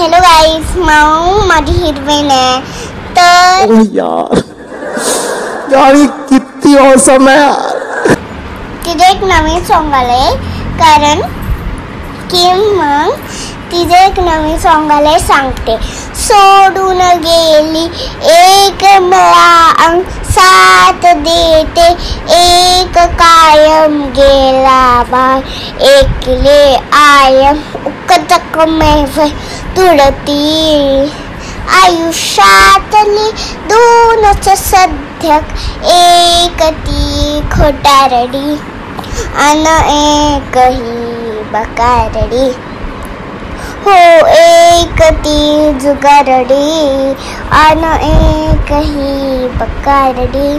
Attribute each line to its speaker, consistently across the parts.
Speaker 1: Hello guys, माझी हिरवेन आहे तर
Speaker 2: यार किती औसम आहे यार.
Speaker 1: तिथे एक नवीन सॉन्ग आलंय कारण की मग तिथे एक नवीन सॉन्ग आलंय सांगते. सोडून गेली एक मला साथ देते एक कायम गेला बाय एकले आयम उकतक मैफल तुडती आयुष्यातली दोनच सध्यक एक ती खोटारडी अन एक ही बकारडी. हो एक ती जुगारडी अन एक ही बकारडी.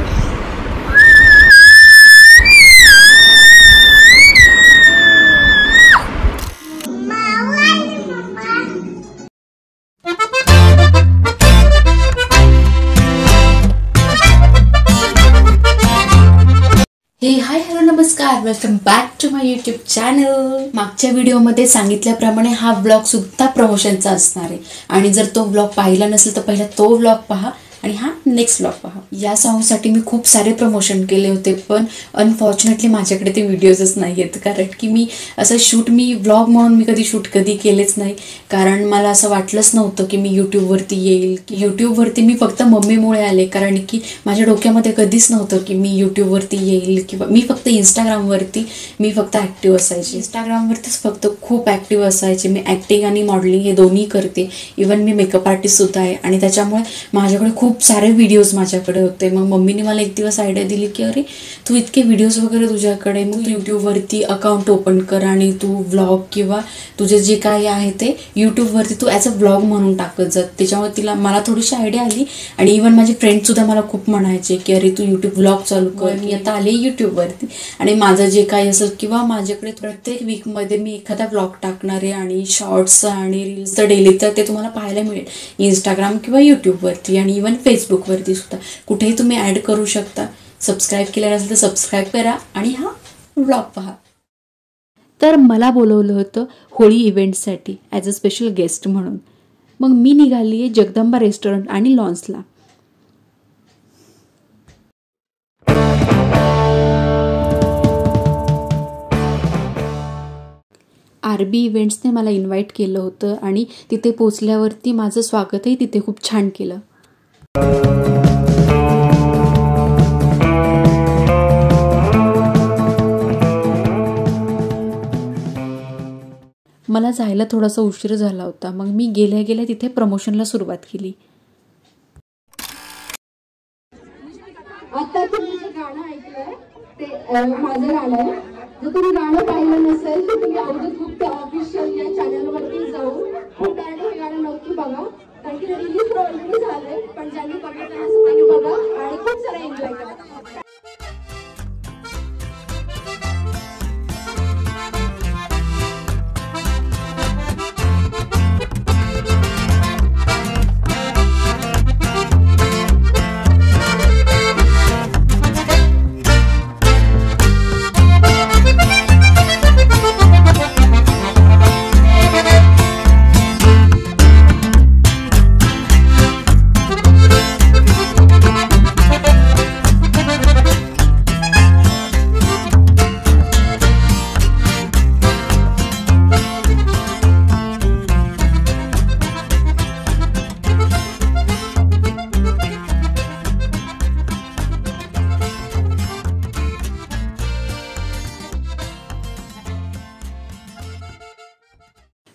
Speaker 3: हाय हॅलो नमस्कार, welcome back to my YouTube channel. मागच्या व्हिडिओमध्ये सांगितल्याप्रमाणे हा व्लॉग सुद्धा प्रमोशनचा असणार आहे आणि जर तो व्लॉग पाहिला नसेल तर पहिला तो व्लॉग पहा आणि हा नेक्स्ट व्लॉग पहा. या सॉन्गसाठी मी खूप सारे प्रमोशन केले होते पण अनफॉर्च्युनेटली माझ्याकडे ते व्हिडिओजच नाही आहेत कारण की मी असं शूट व्लॉग म्हणून मी शूट कधी केलेच नाही कारण मला असं वाटलंच नव्हतं की मी यूट्यूबवरती येईल. यूट्यूबवरती मी फक्त मम्मीमुळे आले कारण की माझ्या डोक्यामध्ये कधीच नव्हतं की मी यूट्यूबवरती येईल किंवा मी फक्त इंस्टाग्रामवरती ॲक्टिव्ह असायचे. इंस्टाग्रामवरतीच फक्त खूप ॲक्टिव्ह असायचे. मी ॲक्टिंग आणि मॉडेलिंग हे दोन्ही करते. इवन मी मेकअप आर्टिस्टसुद्धा आहे आणि त्याच्यामुळे माझ्याकडे खूप सारे व्हिडिओज माझ्याकडे होते. मग मम्मीने मला एक दिवस आयडिया दिली की अरे तू इतके व्हिडिओज वगैरे तुझ्याकडे, मग यूट्यूबवरती अकाउंट ओपन कर आणि तू व्लॉग किंवा तुझे जे काही आहे ते यूट्यूबवरती तू ॲज अ व्लॉग म्हणून टाकत जात. त्याच्यामुळे मला थोडीशी आयडिया आली आणि इवन माझे फ्रेंडसुद्धा मला खूप म्हणायचे की अरे तू यूट्यूब व्लॉग चालू कर. मी आता आले यूट्यूबवरती आणि माझं जे काही असेल किंवा माझ्याकडे प्रत्येक वीकमध्ये मी एखादा व्लॉग टाकणार आहे आणि शॉर्ट्स आणि रील्स तर डेली तर ते तुम्हाला पाहायला मिळेल इंस्टाग्राम किंवा यूट्यूबवरती आणि इवन फेसबुकवरती सुद्धा. कुठेही तुम्ही ॲड करू शकता. सबस्क्राईब केलं नसेल तर सबस्क्राईब करा आणि हा व्लॉग पहा. तर मला बोलवलं होतं होळी इव्हेंटसाठी ॲज अ स्पेशल गेस्ट म्हणून. मग मी निघाली आहे जगदंबा रेस्टॉरंट आणि लॉन्सला. आरबी इव्हेंट्सने मला इन्व्हाइट केलं होतं आणि तिथे पोचल्यावरती माझं स्वागतही तिथे खूप छान केलं. मला जायला थोडासा उशीर झाला होता. मग मी गेल्या गेल्या तिथे प्रमोशनला सुरुवात केली.
Speaker 4: आता तुम्ही जे गाणं ऐकलंय ते माझं गाणं आहे. जर तुम्ही गाणं पाहिलं नसेल तर तुम्ही अवधूत गुप्ता ऑफिशियल या चॅनलवरती जाऊन गाणं हे गाणं नक्की बघा कारण की रिलीज ऑलरेडी झालंय पण ज्यांनी बघितलं नसेल त्यांनी बघा आणि खूप सारा एन्जॉय करा.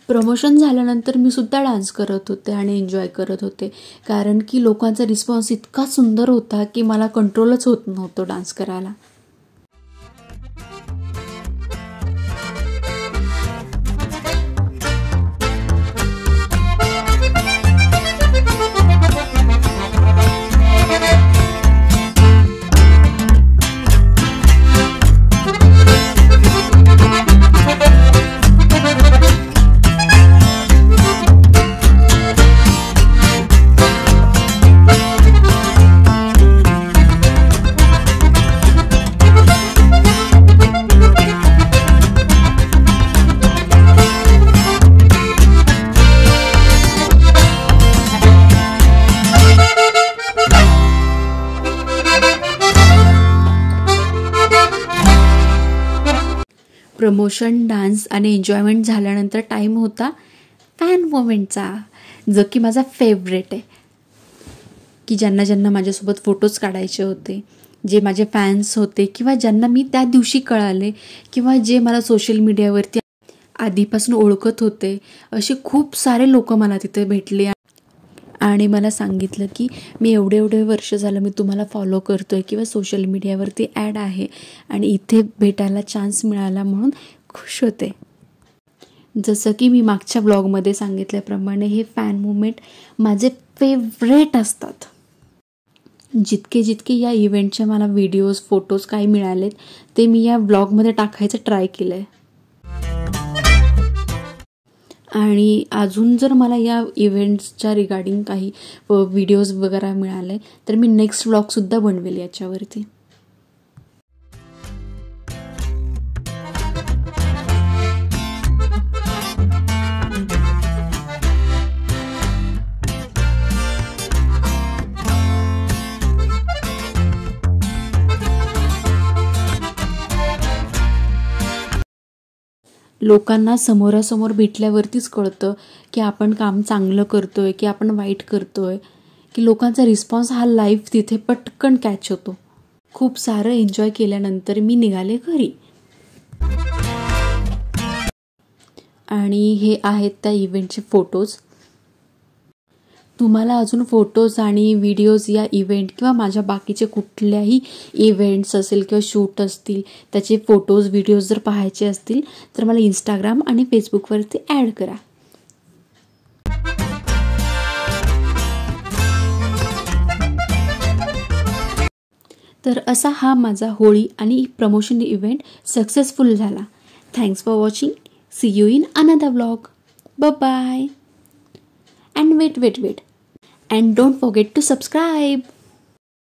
Speaker 3: प्रमोशन झाल्यानंतर मी सुद्धा डान्स करत होते आणि एन्जॉय करत होते कारण की लोकांचा रिस्पॉन्स इतका सुंदर होता की मला कंट्रोलच होत नव्हतं डान्स करायला. प्रमोशन, डान्स आणि एन्जॉयमेंट झाल्यानंतर टाईम होता फॅन मोमेंटचा, जो की माझा फेवरेट आहे. की ज्यांना ज्यांना माझ्यासोबत फोटोज काढायचे होते, जे माझे फॅन्स होते किंवा ज्यांना मी त्या दिवशी कळाले किंवा जे मला सोशल मीडियावरती आधीपासून ओळखत होते, असे खूप सारे लोक मला तिथे भेटले आणि मला सांगितलं की मी एवढे वर्ष झालं मी तुम्हाला फॉलो करतोय किंवा सोशल मीडियावरती ॲड आहे आणि इथे भेटायला चान्स मिळाला म्हणून खुश होते. जसं की मी मागच्या ब्लॉगमध्ये सांगितल्याप्रमाणे हे फॅन मुमेंट माझे फेवरेट असतात. जितके या इव्हेंटचे मला व्हिडिओज, फोटोज काही मिळालेत ते मी या ब्लॉगमध्ये टाकायचं ट्राय केलं आहे. आणि अजून जर मला या इव्हेंट्सच्या रिगार्डिंग काही व्हिडिओज वगैरे मिळाले तर मी नेक्स्ट व्लॉगसुद्धा बनवेल याच्यावरती. लोकांना समोरासमोर भेटल्यावरतीच कळतं की आपण काम चांगलं करतोय की आपण वाईट करतोय, की लोकांचा रिस्पॉन्स हा लाईव्ह तिथे पटकन कॅच होतो. खूप सारं एन्जॉय केल्यानंतर मी निघाले घरी. आणि हे आहेत त्या इव्हेंटचे फोटोज. तुम्हाला अजून फोटोज आणि व्हिडिओज या इव्हेंट किंवा माझ्या बाकीचे कुठल्याही इव्हेंट्स असेल किंवा शूट असतील त्याचे फोटोज, व्हिडिओज जर पाहायचे असतील तर मला इंस्टाग्राम आणि फेसबुकवरती ॲड करा. तर असा हा माझा होळी आणि प्रमोशन इव्हेंट सक्सेसफुल झाला. Thanks for watching. See you in another vlog. Bye. And wait. And don't forget to subscribe.